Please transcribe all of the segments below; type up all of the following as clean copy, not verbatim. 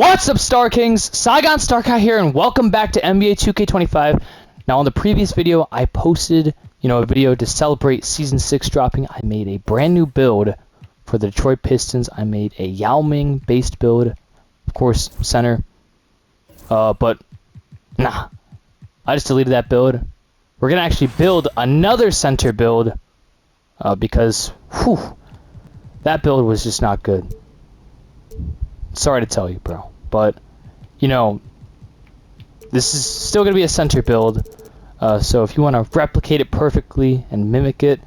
What's up, Star Kings? Saigon Starkai here, and welcome back to NBA 2K25. Now, in the previous video, I posted, a video to celebrate Season 6 dropping. I made a brand new build for the Detroit Pistons. I made a Yao Ming-based build, of course, center. But, nah. I just deleted that build. We're going to actually build another center build, because, that build was just not good. Sorry to tell you, bro, but this is still gonna be a center build. So if you want to replicate it perfectly and mimic it,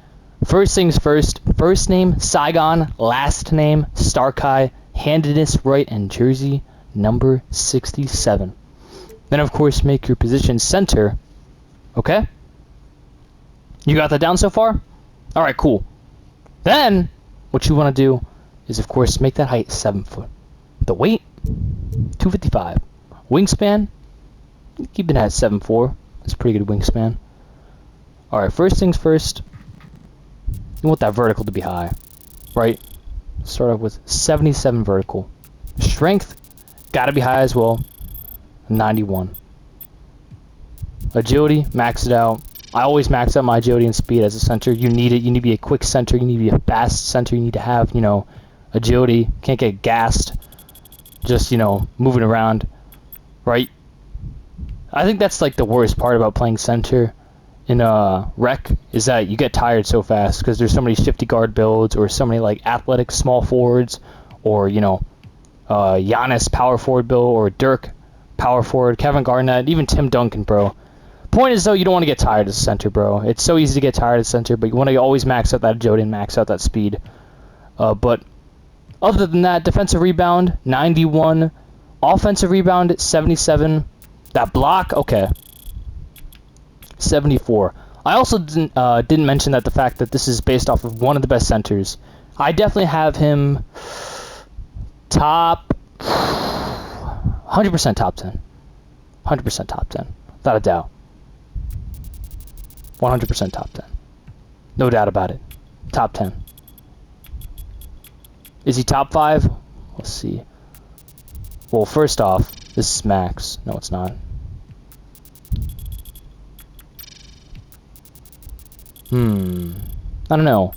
first things first. First name Saigon, last name Starkai, handedness right, and jersey number 67. Then of course make your position center. Okay? You got that down so far? All right, cool. Then what you want to do is of course make that height 7 foot. The weight, 255. Wingspan, keep it at 7'4". That's a pretty good wingspan. Alright, first things first, you want that vertical to be high, right? Start off with 77 vertical. Strength, gotta be high as well, 91. Agility, max it out. I always max out my agility and speed as a center. You need it. You need to be a quick center. You need to be a fast center. You need to have, agility. Can't get gassed. Just, moving around, right? I think that's like the worst part about playing center in rec, is that you get tired so fast because there's so many shifty guard builds, or so many like athletic small forwards, or Giannis power forward build, or Dirk power forward, Kevin Garnett, even Tim Duncan, bro. Point is though, you don't want to get tired as a center, bro. It's so easy to get tired as a center, but you want to always max out that agility and max out that speed. But other than that, defensive rebound, 91. Offensive rebound, 77. That block, okay, 74. I also didn't mention that the fact that this is based off of one of the best centers. I definitely have him top 100% top 10. 100% top 10. Without a doubt. 100% top 10. No doubt about it. Top 10. Is he top 5? Let's see. Well, first off, this is max. No, it's not. I don't know.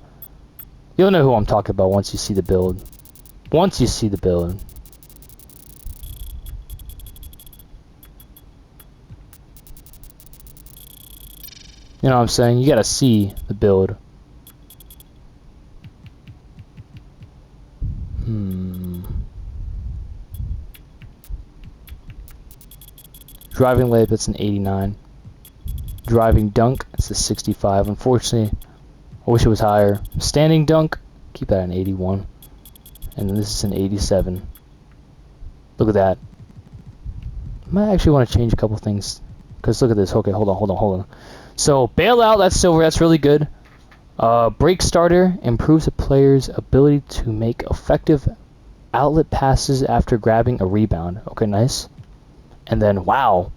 You'll know who I'm talking about once you see the build. Once you see the build. You know what I'm saying? You gotta see the build. Driving layup, it's an 89. Driving dunk, it's a 65. Unfortunately, I wish it was higher. Standing dunk, keep that at an 81. And then this is an 87. Look at that. I might actually want to change a couple things, because look at this. Okay, hold on. So, bailout, that's silver, that's really good. Break starter, improves a player's ability to make effective outlet passes after grabbing a rebound. Okay, nice. And then, wow,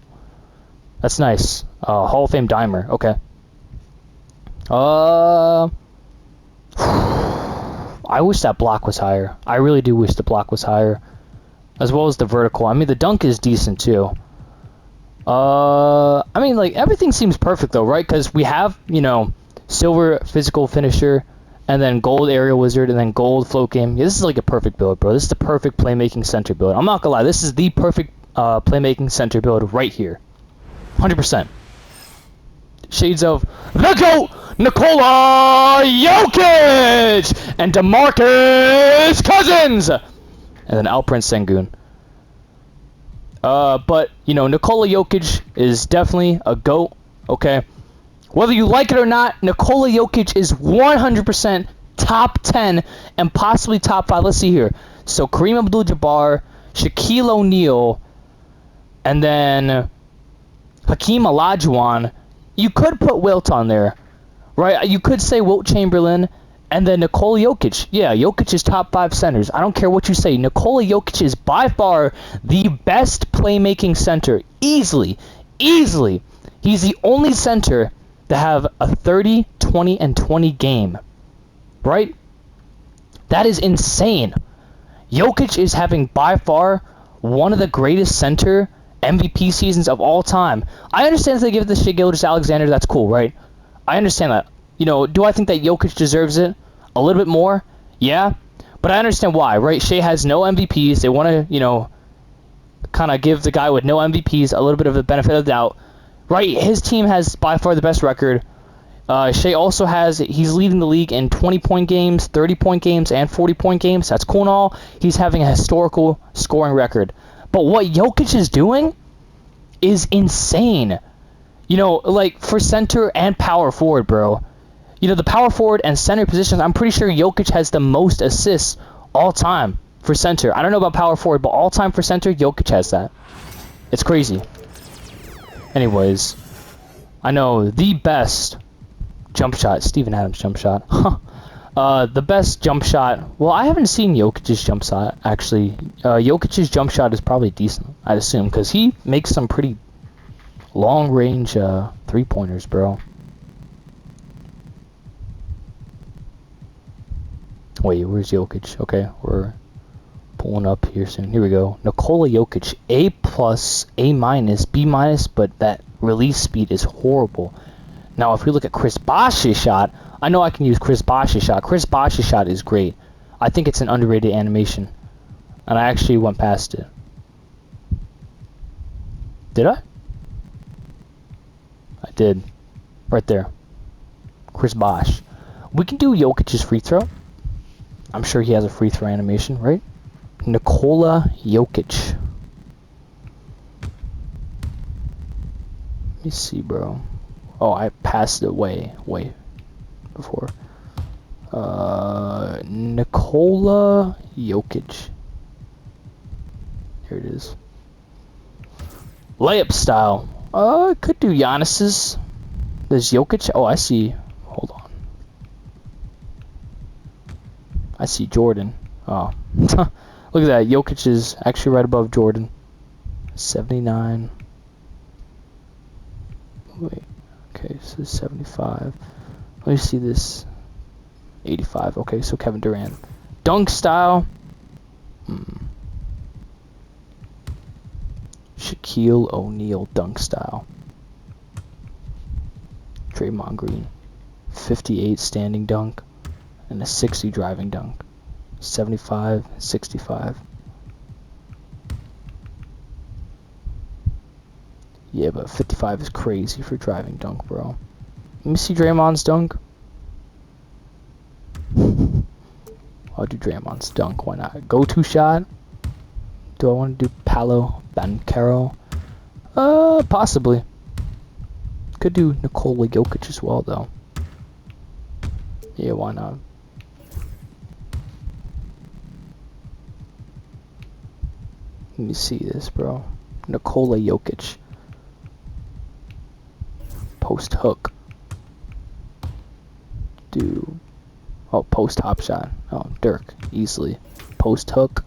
that's nice. Hall of Fame dimer. Okay. I wish that block was higher. I really do wish the block was higher, as well as the vertical. I mean, the dunk is decent too. I mean, like, everything seems perfect though, right? Because we have, silver physical finisher, and then gold aerial wizard, and then gold float game. Yeah, this is like a perfect build, bro. This is the perfect playmaking center build. I'm not gonna lie, this is the perfect playmaking center build right here. 100%. Shades of the GOAT, Nikola Jokic, and DeMarcus Cousins, and then Alperen Sengun. But Nikola Jokic is definitely a GOAT. Okay, whether you like it or not, Nikola Jokic is 100% top 10 and possibly top 5. Let's see here. So Kareem Abdul-Jabbar, Shaquille O'Neal, and then Hakeem Olajuwon. You could put Wilt on there, right? You could say Wilt Chamberlain, and then Nikola Jokic. Yeah, Jokic is top 5 centers. I don't care what you say. Nikola Jokic is by far the best playmaking center. Easily. He's the only center to have a 30, 20, and 20 game, right? That is insane. Jokic is having by far one of the greatest center MVP seasons of all time. I understand if they give it to Shai Gilgeous-Alexander, that's cool, right? I understand that. You know, do I think that Jokic deserves it a little bit more? Yeah, but I understand why, right? Shai has no MVPs. They want to, you know, kind of give the guy with no MVPs a little bit of the benefit of the doubt, right? His team has by far the best record. Shai also he's leading the league in 20-point games, 30-point games, and 40-point games. That's cool and all. He's having a historical scoring record. But what Jokic is doing is insane. You know, like, for center and power forward, bro. You know, the power forward and center positions, I'm pretty sure Jokic has the most assists all time for center. I don't know about power forward, but all time for center, Jokic has that. It's crazy. Anyways, I know the best jump shot, Steven Adams jump shot. The best jump shot. Well, I haven't seen Jokic's jump shot, actually. Jokic's jump shot is probably decent, I'd assume, because he makes some pretty long-range three-pointers, bro. Wait, where's Jokic? Okay, we're pulling up here soon. Here we go. Nikola Jokic, A+, A-, B-, but that release speed is horrible. Now, if we look at Chris Bosh's shot, I know I can use Chris Bosh's shot. Chris Bosh's shot is great. I think it's an underrated animation. And I actually went past it. Did I? I did. Right there. Chris Bosh. We can do Jokic's free throw. I'm sure he has a free throw animation, right? Nikola Jokic. Let me see, bro. Oh, I passed it way before. Nikola Jokic. Here it is. Layup style. Could do Giannis's. There's Jokic. Oh, I see. Hold on. I see Jordan. Oh. Look at that. Jokic is actually right above Jordan. 79. Wait. Okay, so 75. Let me see this. 85. Okay, so Kevin Durant. Dunk style. Shaquille O'Neal dunk style. Draymond Green. 58 standing dunk. And a 60 driving dunk. 75, 65. Yeah, but 55 is crazy for driving dunk, bro. Let me see Draymond's dunk. I'll do Draymond's dunk, why not? Go-to shot? Do I want to do Paolo Banchero? Possibly. Could do Nikola Jokic as well, though. Yeah, why not? Let me see this, bro. Nikola Jokic. Post hook. Do. Oh, post hop shot. Oh, Dirk. Easily. Post hook.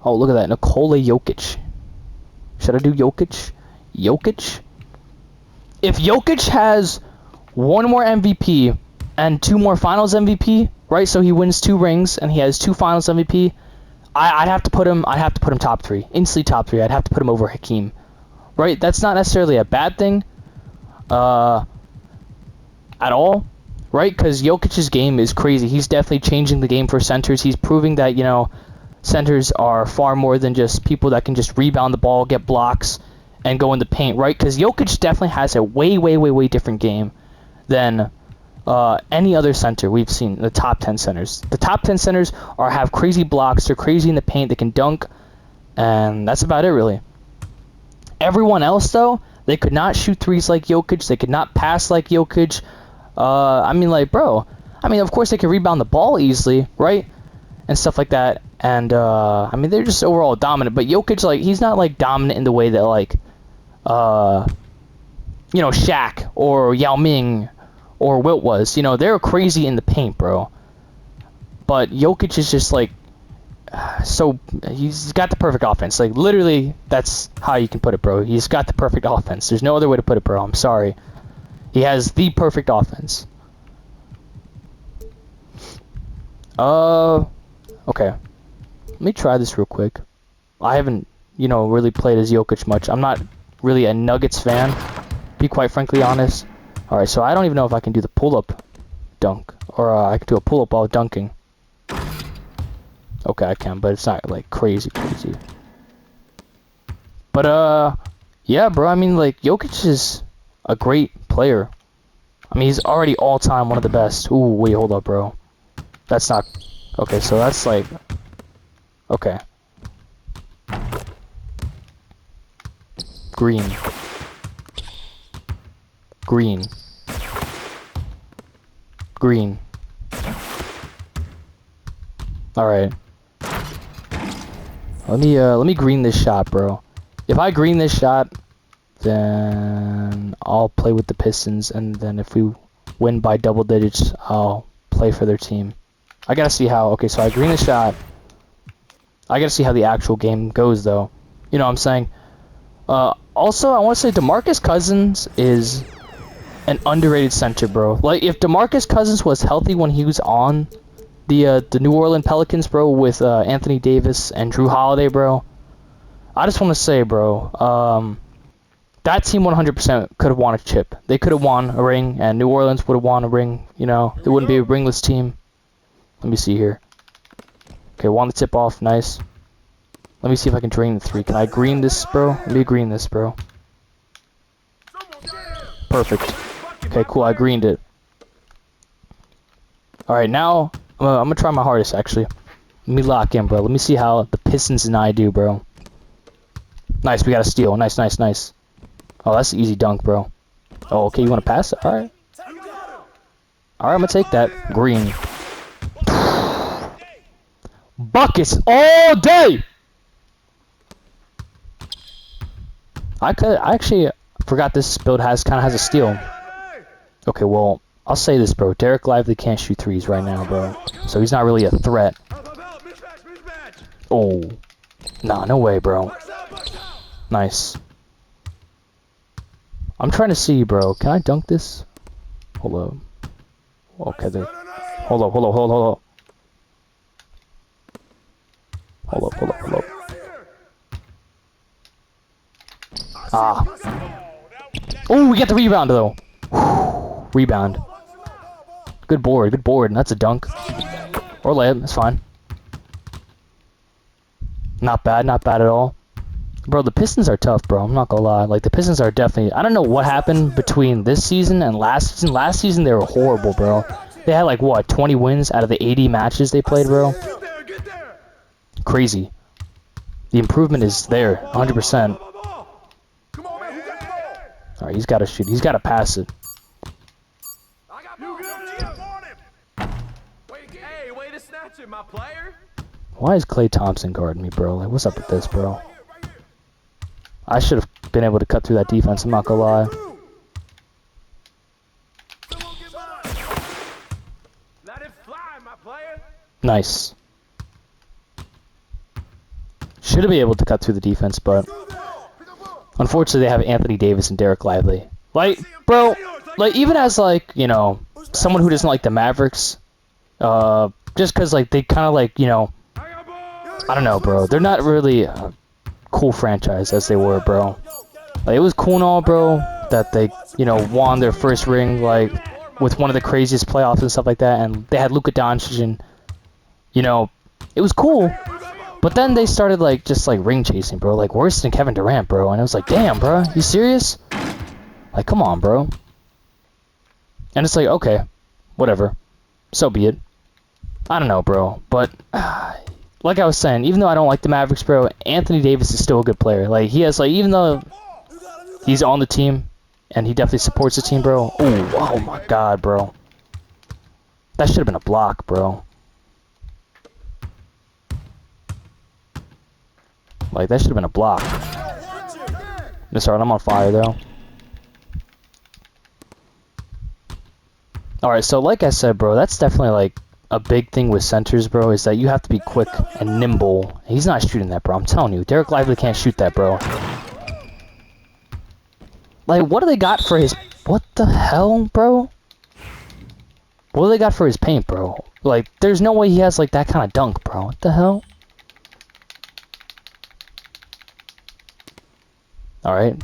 Oh, look at that. Nikola Jokic. Should I do Jokic? Jokic? If Jokic has one more MVP and 2 more Finals MVP, right? So he wins 2 rings and he has 2 Finals MVP. I'd have to put him top 3. Instantly top 3. I'd have to put him over Hakeem. Right? That's not necessarily a bad thing. At all. Right? Because Jokic's game is crazy. He's definitely changing the game for centers. He's proving that, you know, centers are far more than just people that can just rebound the ball, get blocks, and go in the paint, right? Because Jokic definitely has a way different game than any other center we've seen, the top 10 centers. The top 10 centers have crazy blocks, they're crazy in the paint, they can dunk, and that's about it, really. Everyone else, though, they could not shoot threes like Jokic, they could not pass like Jokic. I mean, like, bro, I mean, of course they can rebound the ball easily, right? And stuff like that. And, I mean, they're just overall dominant. But Jokic, like, he's not, like, dominant in the way that, like, you know, Shaq or Yao Ming or Wilt was. You know, they're crazy in the paint, bro. But Jokic is just, like, so, he's got the perfect offense. Like, literally, that's how you can put it, bro. He's got the perfect offense. There's no other way to put it, bro. I'm sorry. He has the perfect offense. Okay. Let me try this real quick. I haven't you know, really played as Jokic much. I'm not really a Nuggets fan, to be quite frankly honest. Alright, so I don't even know if I can do the pull-up dunk. Or I can do a pull-up while dunking. Okay, I can, but it's not, like, crazy. But, yeah, bro, I mean, like, Jokic is a great player. I mean, he's already all-time one of the best. Ooh, wait, hold up, bro. That's not... Okay, so that's, like... Okay. Green. Alright. Let me green this shot, bro. If I green this shot, then I'll play with the Pistons, and then if we win by double digits, I'll play for their team. I gotta see how... Okay, so I green the shot. I gotta see how the actual game goes, though. You know what I'm saying? Also, I want to say DeMarcus Cousins is an underrated center, bro. Like, if DeMarcus Cousins was healthy when he was on the New Orleans Pelicans, bro, with Anthony Davis and Drew Holiday, bro, I just want to say, bro, that team 100% could have won a chip. They could have won a ring, and New Orleans would have won a ring. You know, it wouldn't be a ringless team. Let me see here. Okay, won the tip off. Nice. Let me see if I can drain the three. Can I green this, bro? Let me green this, bro. Perfect. Okay, cool. I greened it. Alright, now I'm gonna try my hardest, actually. Let me lock in, bro. Let me see how the Pistons and I do, bro. Nice, we got a steal. Nice. Oh, that's an easy dunk, bro. Oh, okay, you want to pass it? Alright. Alright, I'm gonna take that. Green. Buckets all day! I actually forgot this build kind of has a steal. Okay, well, I'll say this, bro. Derek Lively can't shoot threes right now, bro. So he's not really a threat. Oh. Nah, no way, bro. Nice. I'm trying to see, bro. Can I dunk this? Hold up. Okay, there. Hold up. Hold up. Ah. Oh, we get the rebound, though. Rebound. Good board. That's a dunk. Or layup. That's fine. Not bad at all. Bro, the Pistons are tough, bro. I'm not gonna lie. Like, the Pistons are definitely... I don't know what happened between this season and last season. Last season, they were horrible, bro. They had, like, what, 20 wins out of the 80 matches they played, bro? Crazy. The improvement is there, 100%. Alright, he's gotta shoot. He's gotta pass it. Why is Klay Thompson guarding me, bro? Like, what's up with this, bro? I should have been able to cut through that defense, I'm not gonna lie. Nice. Should have been able to cut through the defense, but unfortunately they have Anthony Davis and Derek Lively. Like, bro, like, even as, like, you know, someone who doesn't like the Mavericks, just because, like, they kind of, like, you know, I don't know, bro. They're not really a cool franchise as they were, bro. Like, it was cool and all, bro, that they, you know, won their first ring, like, with one of the craziest playoffs and stuff like that, and they had Luka Doncic, and, you know, it was cool. But then they started, like, just, like, ring chasing, bro. Like, worse than Kevin Durant, bro. And it was like, damn, bro. You serious? Like, come on, bro. And it's like, okay, whatever. So be it. I don't know, bro. But, like I was saying, even though I don't like the Mavericks, bro, Anthony Davis is still a good player. Like, he has, like, even though he's on the team, and he definitely supports the team, bro. Ooh, oh my god, bro. That should have been a block, bro. Like, that should have been a block. It's alright, I'm on fire, though. Alright, so like I said, bro, that's definitely, like, a big thing with centers, bro, is that you have to be quick and nimble. He's not shooting that, bro. I'm telling you. Derek Lively can't shoot that, bro. Like, what do they got for his... What the hell, bro? What do they got for his paint, bro? Like, there's no way he has, like, that kind of dunk, bro. What the hell? All right.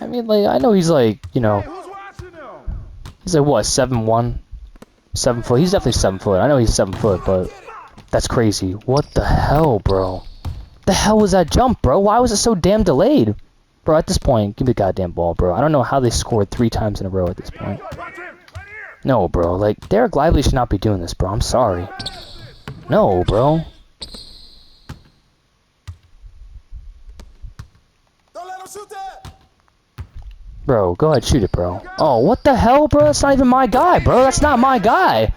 I mean, like, I know he's like, you know, he's like what, 7'1", 7 foot. He's definitely 7 foot. I know he's 7 foot, but that's crazy. What the hell, bro? The hell was that jump, bro? Why was it so damn delayed? Bro, at this point, give me the goddamn ball, bro. I don't know how they scored 3 times in a row at this point. No, bro. Like, Derek Lively should not be doing this, bro. I'm sorry. No, bro. Bro, go ahead, shoot it, bro. Oh, what the hell, bro? That's not even my guy, bro. That's not my guy.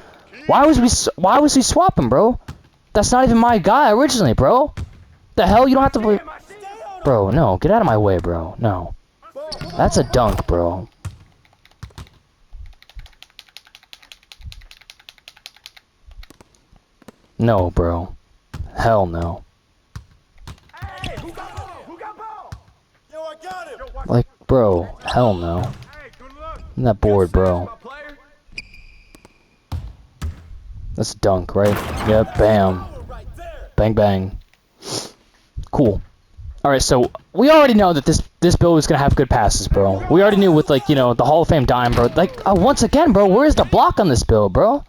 Why was he swapping, bro? That's not even my guy originally, bro. The hell, you don't have to play. Bro, no, get out of my way, bro. No. That's a dunk, bro. No, bro. Hell no. Like, bro, hell no. I'm not bored, bro. That's a dunk, right? Yep, bam. Bang, bang. Cool. Alright, so we already know that this build is gonna have good passes, bro. We already knew with, like, you know, the Hall of Fame dime, bro. Like, once again, bro, where's the block on this build, bro?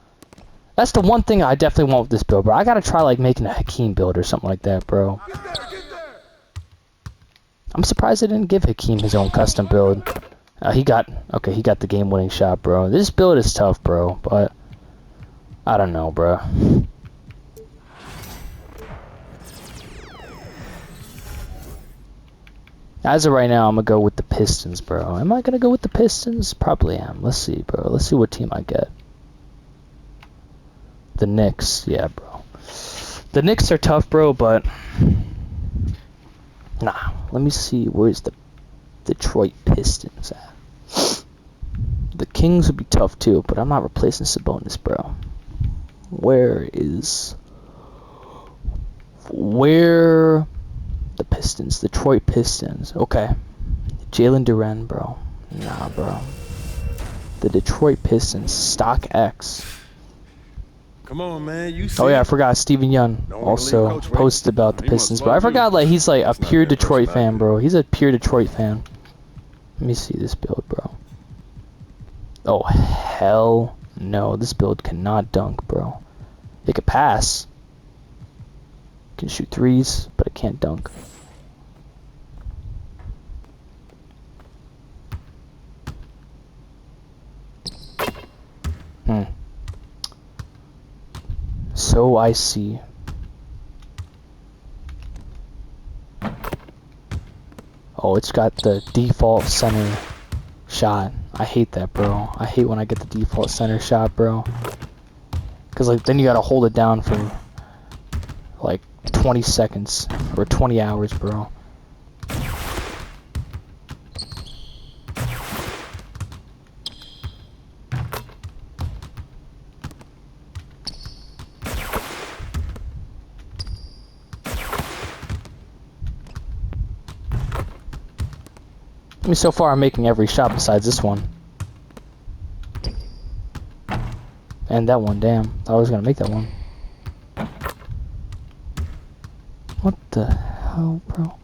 That's the one thing I definitely want with this build, bro. I gotta try, like, making a Hakeem build or something like that, bro. I'm surprised they didn't give Hakeem his own custom build. He got the game-winning shot, bro. This build is tough, bro, but I don't know, bro. As of right now, I'm gonna go with the Pistons, bro. Am I gonna go with the Pistons? Probably am. Let's see, bro. Let's see what team I get. The Knicks, yeah, bro. The Knicks are tough, bro, but nah. Let me see. Where's the Detroit Pistons at? The Kings would be tough too, but I'm not replacing Sabonis, bro. Where the Pistons? Detroit Pistons. Okay. Jalen Duren, bro. Nah, bro. The Detroit Pistons. Stock X. Come on, man. You see Oh yeah, I forgot Steven Young also posted about the Pistons, but I forgot like he's like a pure Detroit fan, bro. He's a pure Detroit fan. Let me see this build, bro. Oh hell no, this build cannot dunk, bro. It can pass. It can shoot threes, but it can't dunk. So I see. Oh, it's got the default center shot. I hate that, bro. I hate when I get the default center shot, bro. Cause like then you gotta hold it down for like 20 seconds or 20 hours, bro. I mean, so far I'm making every shot besides this one. And that one, damn. I was gonna make that one. What the hell, bro?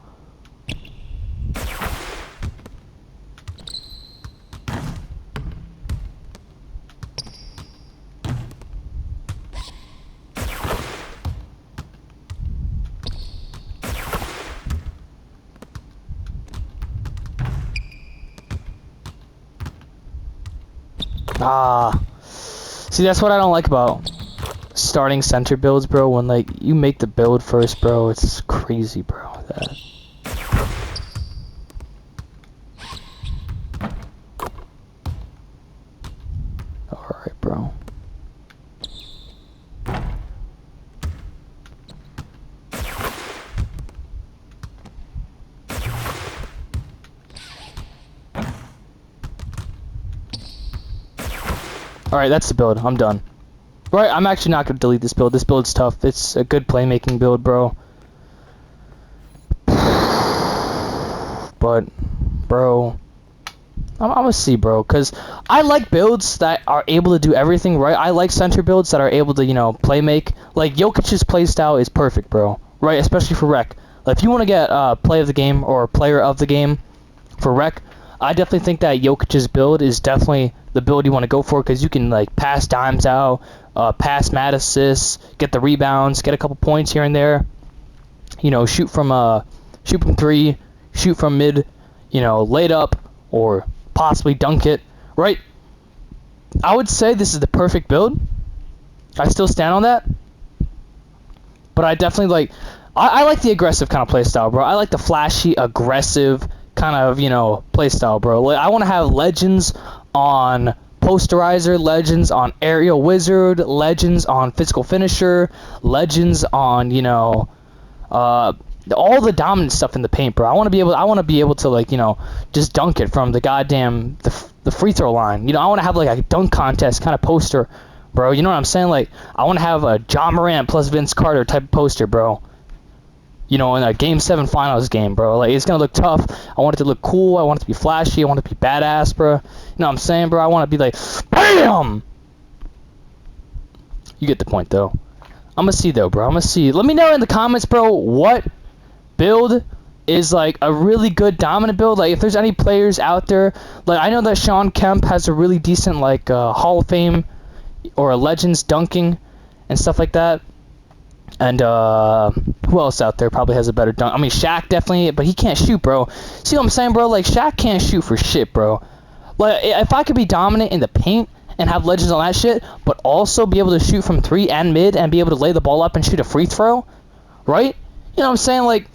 Ah, see, that's what I don't like about starting center builds, bro. When like you make the build first, bro, it's crazy, bro. That. All right, bro. Alright, that's the build. I'm done. Right, I'm actually not going to delete this build. This build's tough. It's a good playmaking build, bro. But, bro, I'm going to see, bro. Because I like builds that are able to do everything, right? I like center builds that are able to, you know, play make. Like, Jokic's playstyle is perfect, bro. Right, especially for rec. If you want to get play of the game or player of the game for rec, I definitely think that Jokic's build is definitely the build you want to go for, because you can like pass dimes out, pass mad assists, get the rebounds, get a couple points here and there. You know, shoot from 3, shoot from mid, you know, laid up or possibly dunk it. Right? I would say this is the perfect build. I still stand on that. But I definitely like, I like the aggressive kind of playstyle, bro. I like the flashy, aggressive kind of, you know, playstyle, bro. Like, I want to have legends on posterizer, legends on aerial wizard, legends on physical finisher, legends on, you know, all the dominant stuff in the paint, bro. I want to be able to, like, you know, just dunk it from the goddamn the free throw line. You know, I want to have like a dunk contest kind of poster, bro. You know what I'm saying? Like, I want to have a John Morant plus Vince Carter type of poster, bro. You know, in a Game 7 finals game, bro. Like, it's going to look tough. I want it to look cool. I want it to be flashy. I want it to be badass, bro. You know what I'm saying, bro? I want to be like, BAM! You get the point, though. I'm going to see, though, bro. I'm going to see. Let me know in the comments, bro, what build is, like, a really good dominant build. Like, if there's any players out there. Like, I know that Shawn Kemp has a really decent, like, Hall of Fame or a Legends dunking and stuff like that. And who else out there probably has a better dunk? I mean, Shaq definitely, but he can't shoot, bro. See what I'm saying, bro? Like, Shaq can't shoot for shit, bro. Like, if I could be dominant in the paint and have legends on that shit, but also be able to shoot from 3 and mid and be able to lay the ball up and shoot a free throw, right? You know what I'm saying? Like,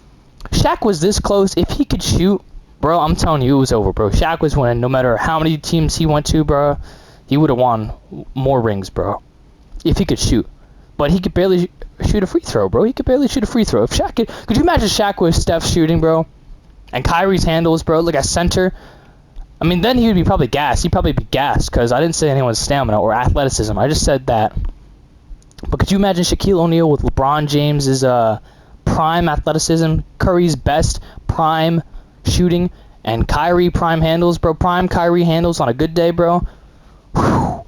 Shaq was this close. If he could shoot, bro, I'm telling you, it was over, bro. Shaq was winning no matter how many teams he went to, bro. He would have won more rings, bro, if he could shoot. But he could barely shoot a free throw, bro. He could barely shoot a free throw. If Shaq could you imagine Shaq with Steph shooting, bro? And Kyrie's handles, bro, like a center? I mean, then he would be probably gassed. He'd probably be gassed, because I didn't say anyone's stamina or athleticism. I just said that. But could you imagine Shaquille O'Neal with LeBron James's prime athleticism, Curry's best prime shooting, and Kyrie prime handles, bro? Prime Kyrie handles on a good day, bro. Whew.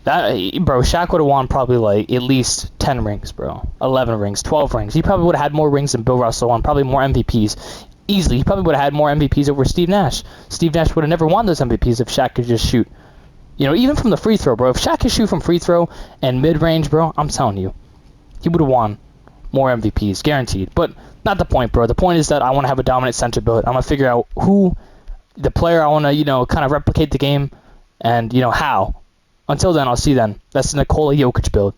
Bro, Shaq would have won probably, like, at least 10 rings, bro. 11 rings, 12 rings. He probably would have had more rings than Bill Russell won, probably more MVPs. Easily. He probably would have had more MVPs over Steve Nash. Steve Nash would have never won those MVPs if Shaq could just shoot. You know, even from the free throw, bro. If Shaq could shoot from free throw and mid-range, bro, I'm telling you, he would have won more MVPs, guaranteed. But not the point, bro. The point is that I want to have a dominant center build. I'm going to figure out who, the player I want to, you know, kind of replicate the game and, you know, how. Until then, I'll see you then. That's the Nikola Jokic build.